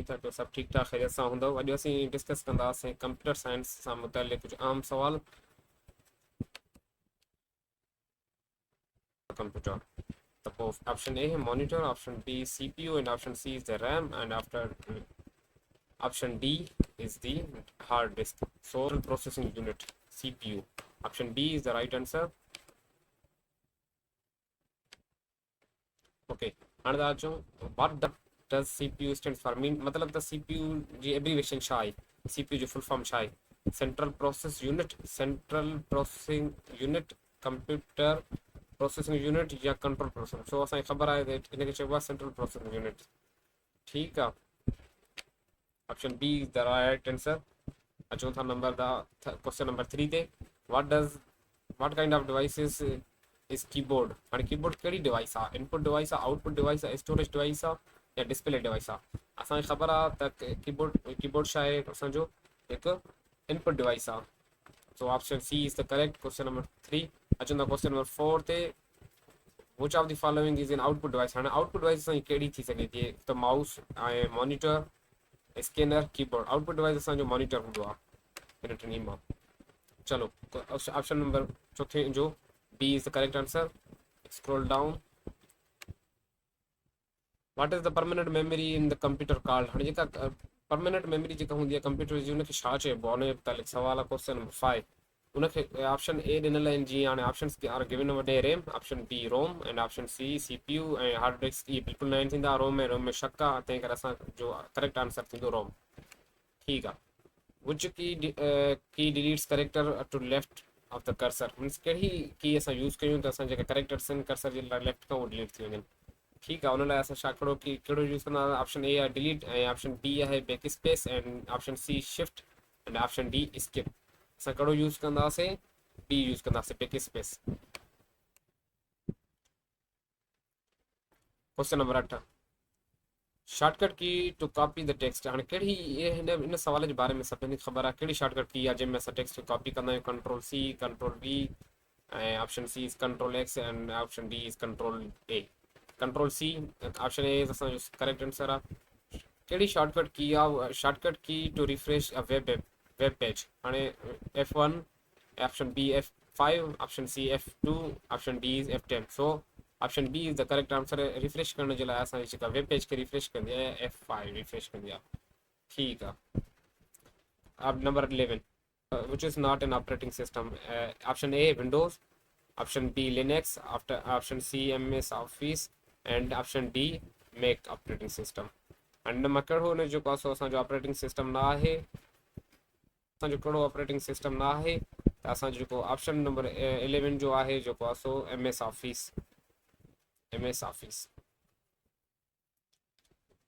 उम्मीद है तो सब ठीक ठाक खैरियत सां हूंदो। अॼु असीं डिस्कस कंदासीं कंप्यूटर साइंस सां मुतलिक़ कुछ आम सवाल। कंप्यूटर तो ऑप्शन ए है monitor, option B CPU, and option C is the RAM, and after option D is the hard disk. Central processing unit, CPU. Option B is the right answer. Okay, हाणे था अचूं what does CPU stands for mean, मतलब त CPU जी abbreviation छा आहे, CPU जो full form छा आहे? Central process unit, central processing unit, computer processing unit या कंट्रोल प्रोसेस। सो असांखे ख़बर आहे त इनखे चइबो आहे सेंट्रल प्रोसेसिंग यूनिट। ठीकु आहे, option B is the right answer. अचूं था नंबर क्वेश्चन नंबर 3 ते। what kind of devices is keyboard? हाणे कीबोर्ड कहिड़ी डिवाइस आहे? इनपुट डिवाइस आहे, आउटपुट डिवाइस आहे, स्टोरेज डिवाइस आहे या डिस्प्ले डिवाइस आहे? असांखे ख़बर आहे त कीबोर्ड छा आहे? असांजो हिकु इनपुट डिवाइस आहे। So option C is the correct, question number 3। अचूं था क्वेश्चन नंबर 4 ते। Which of the following is an output device? हाणे आउटपुट डिवाइस असांजी कहिड़ी थी सघे थी? त माउस ऐं monitor, scanner, keyboard. Output device असांजो मॉनिटर हूंदो आहे इन टिनी मां। चलो ऑप्शन नंबर 4 जो B is the correct answer. Scroll down. What is the permanent memory in the computer called? हाणे जेका परमानेंट मेमोरी जेका हूंदी आहे कंप्यूटर जी, उनखे छा चइबो आहे? उन जे मुतालिक़ सवाल आहे क्वेश्चन नंबर 5। उनखे ऑप्शन ए ॾिनल आहिनि जीअं हाणे options are given over the RAM, option B ROM, and option C CPU ऐं हार्ड डिस्क। इहे बिल्कुलु न थींदा। रोम में शक आहे, तंहिं करे असांजो करेक्ट आंसर थींदो रोम। ठीकु आहे। Which key deletes character to left of the cursor? Means कहिड़ी की असां यूज़ कयूं त असां जेका करेक्टर्स आहिनि कर्सर जे लेफ्ट खां उहे डिलीट थी वञनि? ठीकु आहे, उन लाइ असां छा कहिड़ो यूज़ कंदा? ऑप्शन ए आहे डिलीट, ऐं ऑप्शन बी आहे backspace, and option C shift, and option D skip. असां कहिड़ो यूज़ कंदासीं? बी यूज़ कंदासीं, backspace. Question number 8। Shortcut key to copy the text? हाणे कहिड़ी इन सवाल जे बारे में सभिनी खे ख़बर आहे कहिड़ी शॉर्टकट की आहे जंहिंमें असां टेक्स्ट खे कॉपी कंदा आहियूं? कंट्रोल सी, कंट्रोल बी, ऐं option C is control X, and option D is control A. Control C, option A असांजो करेक्ट आंसर आहे। कहिड़ी शॉर्टकट की आहे? Shortcut key to refresh a web page? हाणे F1, option B F5, option C F2, option D is F10। So option B is the correct answer. Refresh करण जे लाइ असांजी जेका वेब पेज खे रिफ्रेश कंदी आहे F5 रिफ्रेश कंदी आहे। ठीकु आहे। अब number 11, which is not an operating system? Option A Windows, option B Linux, after option C MS office, and option D Mac operating system. And मां कहिड़ो हुन जेको आहे सो असांजो ऑपरेटिंग सिस्टम न आहे? असांजो कहिड़ो ऑपरेटिंग सिस्टम न आहे? त असांजो जेको ऑप्शन नंबर 11 जो आहे जेको आहे सो MS office, MS office.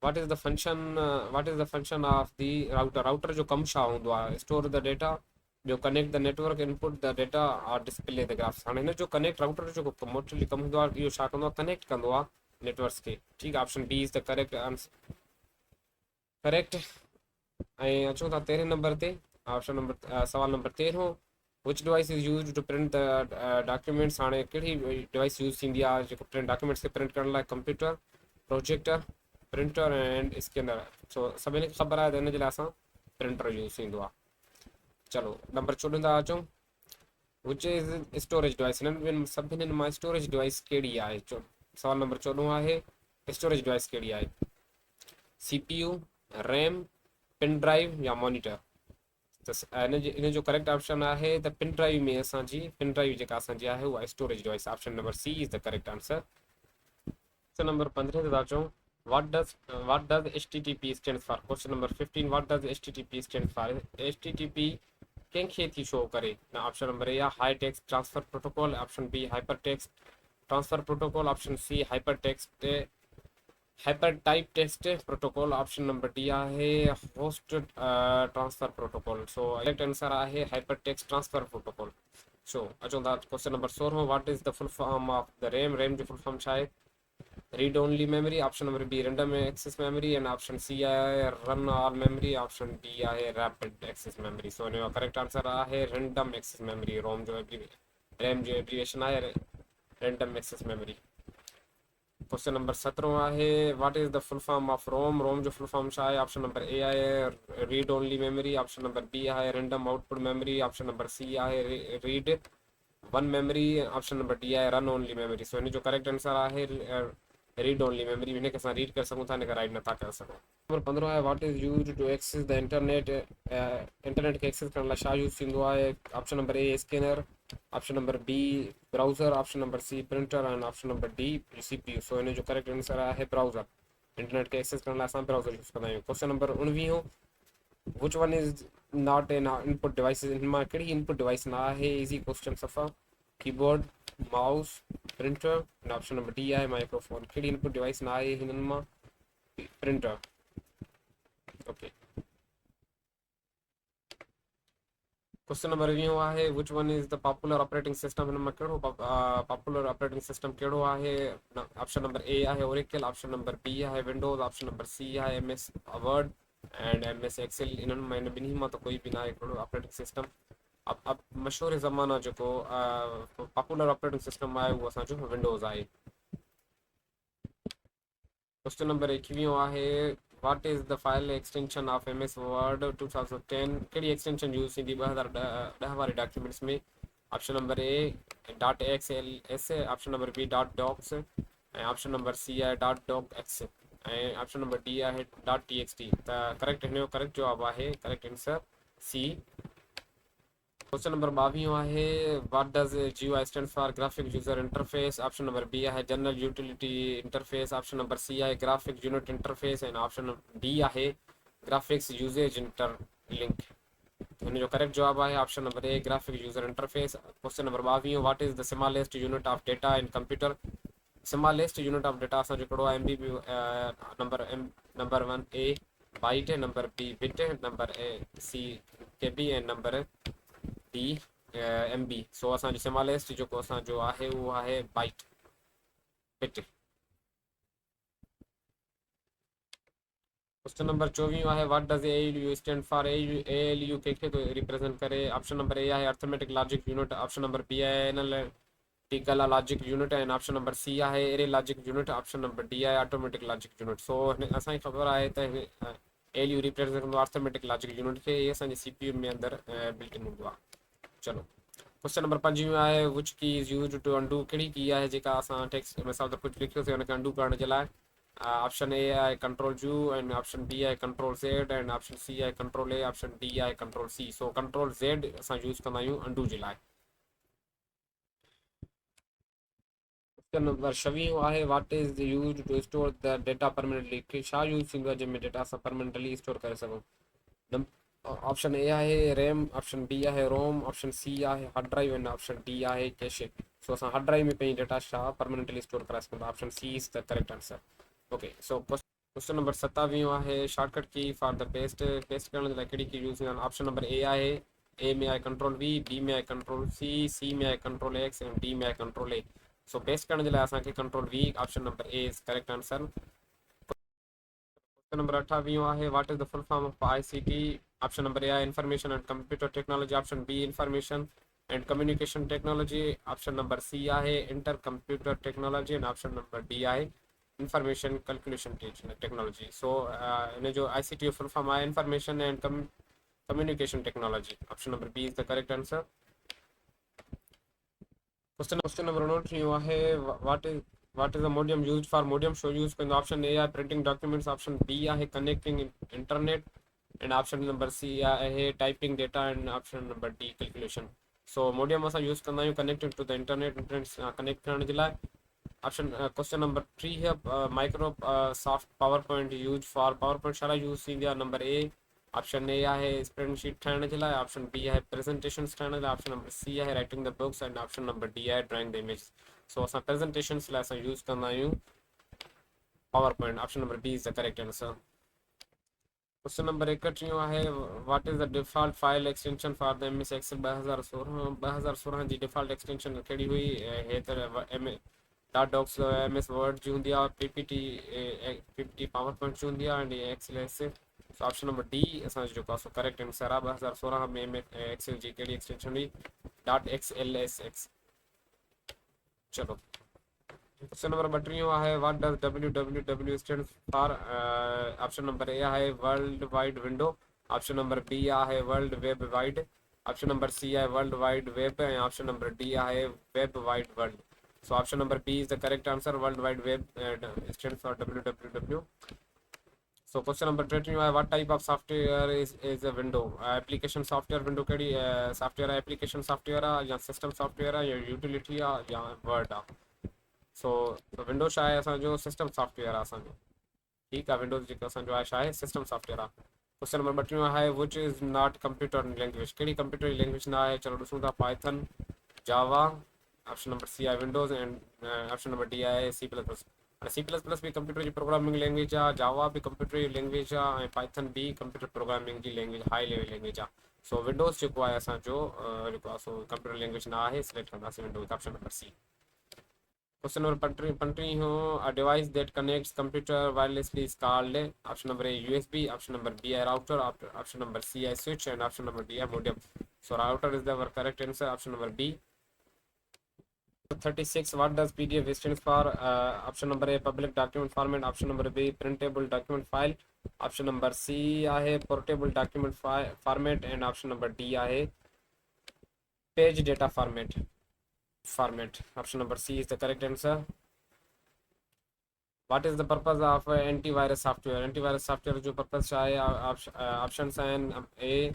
What is the function of the router? Router जो कमु छा हूंदो आहे? स्टोर द डेटा, ॿियो connect the network, input the data, और डिस्प्ले द ग्राफ्स। हाणे हिन जो कनेक्ट राउटर जो जेको मोस्टली कमु हूंदो आहे इहो छा कंदो आहे? कनेक्ट कंदो आहे नेटवर्क्स खे। ठीकु आहे, option B is the correct answer, correct. ऐं अचूं था 13 नंबर ते। ऑप्शन नंबर सवाल number 13। Which device is use to print the documents? हाणे कहिड़ी डिवाइस यूज़ थींदी आहे जेको डॉक्यूमेंट्स खे प्रिंट करण लाइ? Computer, projector, printer and scanner. So सभिनी खे ख़बर आहे त हिन जे लाइ असां प्रिंटर यूज़ थींदो आहे। चलो नंबर 14 था अचूं। Which is storage device? हिननि सभिनी मां स्टोरेज डिवाइस कहिड़ी आहे? सवाल नंबर 14 आहे स्टोरेज डिवाइस कहिड़ी आहे? CPU, रैम, पिन ड्राइव या मॉनिटर? त इन जो करेक्ट ऑप्शन आहे त पिन ड्राइव में असांजी पिन ड्राइव जेका असांजी आहे उहा storage device. Option number C is the correct answer. Question number 15 ते था अचूं। what does HTTP stands for? Question number 15। what does HTTP stands for? HTTP कंहिंखे थी शो करे? Option number A high text transfer protocol, option B hyper text transfer protocol, option C hyper type text protocol, option number D आहे host transfer protocol. So correct answer आहे hyper text transfer protocol. So अचूं था question number 16। What is the full form of the RAM? RAM जो full form छा आहे? Read only memory, option number B random access memory, and option C आहे run all memory, option D आहे rapid access memory. So इन जो correct answer आहे random access memory. RAM जो abbreviation आहे random access memory. Question number 17 आहे what is the full form of ROM. ROM जो full form छा आहे। ऑप्शन नंबर ए आहे read only memory, option number B आहे random output memory, option number C आहे read one memory, option number D आहे run only memory. So इन जो correct answer आहे रीड ओनली मेमोरी। हिन खे असां रीड करे सघूं था, हिन खे राइट नथा करे सघूं। नंबर 15 आहे what is use to access the internet. Internet खे एक्सेस करण लाइ छा यूज़ थींदो आहे। Option number A scanner, option number B browser, option number C printer and option number D CPU। So इन जो करेक्ट आंसर आहे ब्राउज़र। इंटरनेट खे एक्सेस करण लाइ असां ब्राउज़र यूज़ कंदा आहियूं। Question number 19 which one is not an input device. हिन मां कहिड़ी इनपुट डिवाइस न आहे। इज़ी क्वेश्चन सफ़ा keyboard, mouse, printer and option number D आहे माइक्रोफोन। कहिड़ी इनपुट डिवाइस न आहे हिननि मां। प्रिंटर। ओके। क्वेश्चन नंबर 20 आहे विच one is the popular operating system. हिन मां कहिड़ो पॉपुलर ऑपरेटिंग सिस्टम कहिड़ो आहे। ऑप्शन नंबर ए आहे ओरेकल, ऑप्शन नंबर बी आहे विंडोज़, ऑप्शन नंबर सी आहे MS Word and MS Excel. इन्हनि मां इन ॿिन्ही मां त कोई बि न आहे कहिड़ो ऑपरेटिंग सिस्टम। अब मशहूर ज़माना जेको पॉपुलर ऑपरेटिंग सिस्टम आहे उहो असांजो विंडोज़ आहे। क्वेश्चन नंबर 21 आहे what is the file extension of MS Word 2010। कहिड़ी एक्सटेंशन यूज़ थींदी 2010 वारे डॉक्यूमेंट्स में। Option number A .XLS, option number B .docs ऐं ऑप्शन नंबर सी आहे .docx ऐं ऑप्शन नंबर डी आहे .txt। त करेक्ट हिन जो करेक्ट जवाबु आहे correct answer C. Question number 22 आहे what does GUI stand for graphic user interface. Option number B आहे general utility interface, option number C आहे graphic unit interface and option D आहे graphics usage interlink. हिन जो correct जवाबु आहे option number A graphic user interface. Question number 22 what is the smallest unit of data in computer. Smallest unit of data असांजो कहिड़ो आहे। MB number 1 A byte, number B bit, number C KB ऐं number D MB। So असांजो smallest जेको असांजो आहे उहो आहे बाइट बिट। क्वेश्चन नंबर 24 आहे what does ALU stand for. ALU कंहिंखे थो रिप्रेज़ेंट करे। ऑप्शन नंबर ए आहे arithmetic logic unit, option number B आहे analytical logic unit and option number C आहे array logic unit, option number D आहे automatic logic unit. So असांखे ख़बर आहे त ALU रिप्रेज़ेंट कंदो आहे अर्थमेटिक लॉजिक यूनिट खे। इहे असांजे CPU में अंदरि बिल्ट इन हूंदो आहे। चलो क्वेश्चन नंबर 25 आहे विच की इज़ यूज टू अंडू। कहिड़ी की आहे जेका असां टेक्स्ट मिसाल त कुझु लिखियोसीं हुनखे अंडू करण जे लाइ। ऑप्शन ए आहे control Q and option B आहे control Z and option C आहे कंट्रोल A, ऑप्शन डी आहे control C। So control Z असां यूज़ कंदा आहियूं अंडू जे लाइ। क्वेश्चन नंबर 26 आहे what is use to store the data permanently. छा यूज़ थींदो आहे जंहिंमें डेटा असां परमानेंटली स्टोर करे सघूं। ऑप्शन ए आहे रैम, ऑप्शन बी आहे रोम, ऑप्शन सी आहे hard drive and option D आहे कैशे। सो असां हार्ड ड्राइव में पंहिंजी डेटा छा परमानेंटली स्टोर कराए सघूं था। Option C is the correct answer. Okay. So question number 27 आहे shortcut key for the paste करण जे लाइ कहिड़ी की यूज़ थींदी। ऑप्शन नंबर ए आहे ए में आहे कंट्रोल V, बी में आहे कंट्रोल C में आहे कंट्रोल X एंड डी में आहे कंट्रोल A। सो पेस्ट करण जे लाइ असांखे control V, option number A is correct answer. Question number 28 आहे what is the full form of ICT। Option number A आहे information and computer technology, option B information and communication technology, option number C आहे inter computer technology and option number D आहे information calculation technology. So इन जो ICT full form आहे information and communication technology, option number B is the correct answer. Question number 29 आहे what is the modem use for. Modem शो use कंदो। Option A आहे printing documents, option B आहे connecting internet and option number C आहे typing data and option number D calculation. So modem असां use कंदा आहियूं connecting to the internet connect करण जे लाइ। ऑप्शन क्वेश्चन नंबर 3 है Microsoft PowerPoint use for. Power point छा use थींदी आहे। नंबर ए ऑप्शन ए आहे स्प्रेडशीट ठाहिण जे लाइ, ऑप्शन बी आहे प्रेज़ेंटेशन्स ठाहिण जे लाइ, ऑप्शन नंबर सी आहे writing the books and option number D आहे ड्राइंग द इमेज। सो असां प्रेज़ेंटेशन्स लाइ असां यूज़ कंदा आहियूं PowerPoint, option number B is the correct answer. Question number 31 आहे what is the default file extension for the MS Excel 2016 जी default extension कहिड़ी हुई। हे त .docs MS वर्ड जी हूंदी आहे, PPT पावर पॉइंट जी हूंदी आहे and XLS। So option number D असांजो जेको आहे सो करेक्ट आंसर आहे। 2016 में MS एक्सेल जी कहिड़ी एक्सटेंशन हुई .XLSX। चलो क्वेश्चन नंबर 32 आहे what does www stand for option number A आहे world wide window option number B आहे world web wide option number C आहे वर्ल्ड वाइड वेब ऐं ऑप्शन नंबर डी आहे web wide world so option number B is the correct answer world wide web stand for www so question number 32 आहे what type of software is a window application software window कहिड़ी software आहे application software आहे या system software आहे या utility आहे या word आहे सो विंडो छा आहे असांजो सिस्टम सॉफ्टवेयर आहे असांजो ठीकु आहे विंडोज़ जेको असांजो आहे छा आहे सिस्टम सॉफ्टवेयर आहे क्वेश्चन नंबर 32 आहे which is not computer language कहिड़ी कंप्यूटर लैंग्वेज न आहे चलो ॾिसूं था Python Java option number C आहे Windows and option number D आहे C plus plus C plus plus भी कंप्यूटर जी प्रोग्रामिंग लैंग्वेज आहे जावा भी कंप्यूटर जी लैंग्वेज आहे ऐं पाइथन भी कंप्यूटर प्रोग्रामिंग जी लैंग्वेज हाई लेवल लैंग्वेज आहे सो विंडोज़ जेको आहे असांजो जेको आहे सो कंप्यूटर लैंग्वेज न आहे सिलेक्ट कंदासीं Windows option number C question number 35 a device that connects computer wirelessly is called option number A USB, option number B a router, option number C a switch, and option number D a modem. So router is the correct answer. Option number B. 36 what does PDF stand for? Option number A public document format, option number B printable document file, option number C a portable document format, and option number D a page data format. Option number C is the correct answer. What is the purpose of antivirus software? Antivirus software जो purpose है options हैं A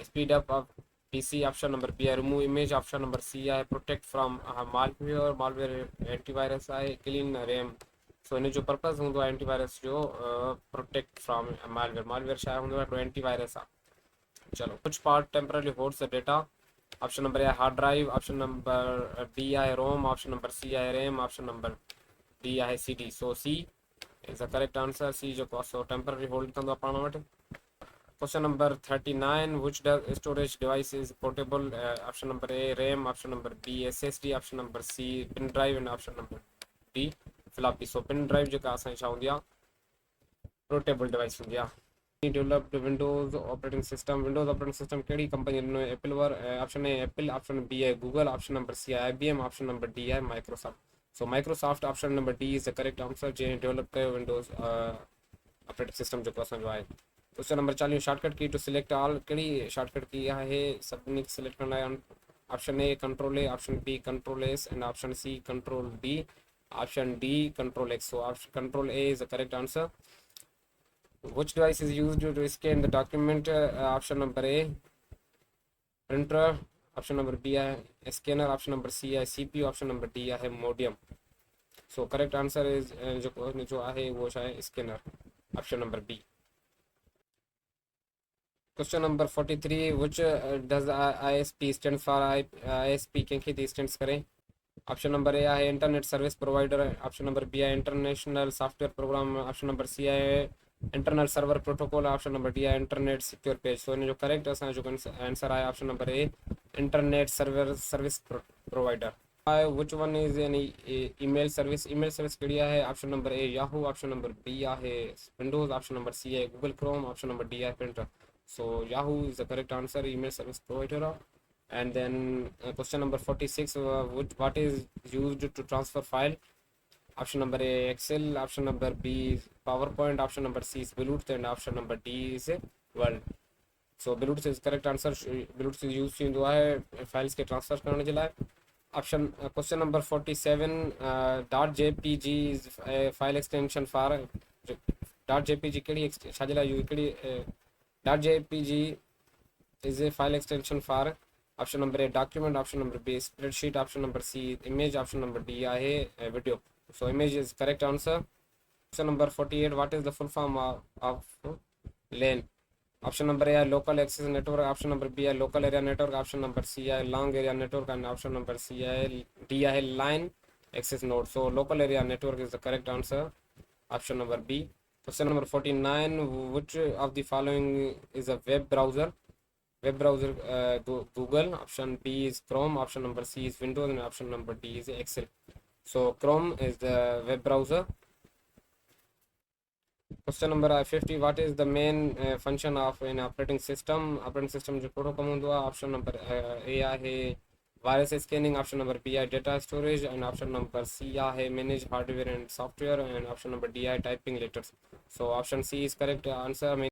speed up of PC, option number B है remove image, option number C है protect from malware antivirus है clean RAM. So इन जो purpose हूँ तो antivirus जो protect from malware छा हूँ तो antivirus है चलो कुछ part temporarily holds the data. Option number A hard drive, option number B है ROM, option number C है RAM, option number D है CD. So C is the correct answer. C जो so temporary hold कंदो पाण वटि. Question number 39 which storage device is portable? Option number A RAM, option number B SSD, option number C pin drive, and option number D floppy. So pin drive जेका असांजी छा हूंदी आहे portable device हूंदी आहे. Developed Windows operating system. Windows operating system कहिड़ी company ॾिनो Apple वर option A Apple option B है गूगल ऑप्शन नंबर सी है IBM ऑप्शन नंबर डी है Microsoft so Microsoft option number D is the correct answer जंहिं develop कयो Windows operating system जेको असांजो आहे question number 40 shortcut key to select all कहिड़ी shortcut key आहे सभिनी खे सिलेक्ट करण लाइ option A control A option B control S and option C control B option D control X so control A is the correct answer. Which device is used to scan the document? Option number A printer, option number B है scanner, option number C है CPU, option number D है modem. So correct answer is जो है वो है scanner, option number B. Question number 43 which does ISP stand for? ISP कंहिंखे थी stands करे? ऑप्शन नंबर ए है internet service provider, option number B है international software program, option number C है internal server protocol, option number D है internet secure page. So इन जो correct असांजो आंसर आहे option number A internet server service provider. Which one is an email service कहिड़ी आहे? Option number A Yahoo, option number B आहे Windows, option number C है Google Chrome, option number D है printer. So Yahoo is the correct answer email service provider. And then question number 46 what is used to transfer file? Option number A Excel, option number B is PowerPoint, option number C is Bluetooth, and option number D is Word. So Bluetooth is correct answer. Bluetooth is used थींदो आहे files खे transfer करण जे लाइ. Option question number 47 .jpg is file extension for .jpg कहिड़ी छाजे लाइ use कहिड़ी .jpg is a file extension for? Option number A document, option number B spreadsheet, option number C image, option number D है video. So image is correct answer. Question number 48 what is the full form of LAN? Option number A local access network, option number B है local area network, option number C है long area network, and option number C है D है line access node. So local area network is the correct answer. Option number B. Question number 49 which of the following is a web browser? Web browser Google, option B is Chrome, option number C is Windows, and option number D is Excel. So Chrome is the web browser. Question number 50 what is the main function of an operating system? Operating system जो कहिड़ो कमु हूंदो आहे? Option number A आहे virus scanning, option number B आई data storage, and option number C है manage hardware and software, and option number D आई typing letters. So option C is correct answer.